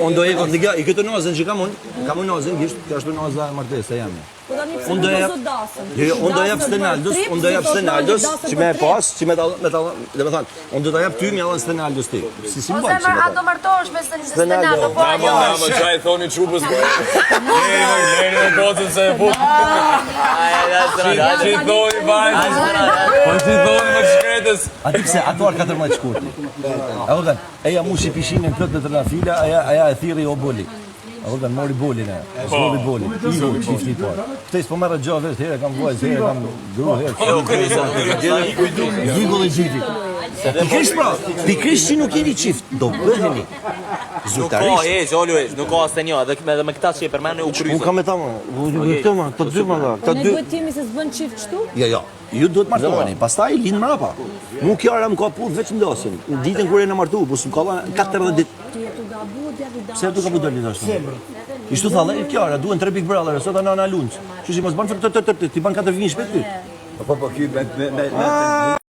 Unë do e i këtë nazën që kam unë nazën, kjo është naza e martesa jam. Unë do jap Stenaldos, që më pas, që më thënë, unë do ta jap ty mjallën Stenaldos ti. Si simbol. Ose a do martohesh me Stenaldo, po ajo. Më çaj thoni çupës. Jeni në gocën se e fut. Që thoni vajzë. Po që thoni më shkretës. Ati pse ato 14 shkurti. Eja mushi pishinën plot në trafila, aja e thirri o boli. Mori bolin e, mori bolin, iku qifti parë. Këtës po marrë gjave, herë kam vojzë, herë kam gru, herë Vigull e gjiti. Pikrisht që nuk jeni qift, do bëheni zyrtarisht. Nuk ka nuk ka asë të një, edhe me këta që e përmenu u kryzë. Unë kam e ta më, të dy më da. Ne duhet timi se s'bën qift qëtu? Jo, ju duhet martoheni, pastaj linë mrapa. Mu Kjara më ka pur veç ndosin, ditën kur e në martu, po s'm ka 14 ditë. Pse tu ka bu doli ashtu? Ishtu thallë, Kjara, duhen 3 Big Brother, sot ana lunç. Kështu si mos bën ti ban 4 vjet shpejt ty. Po, ky me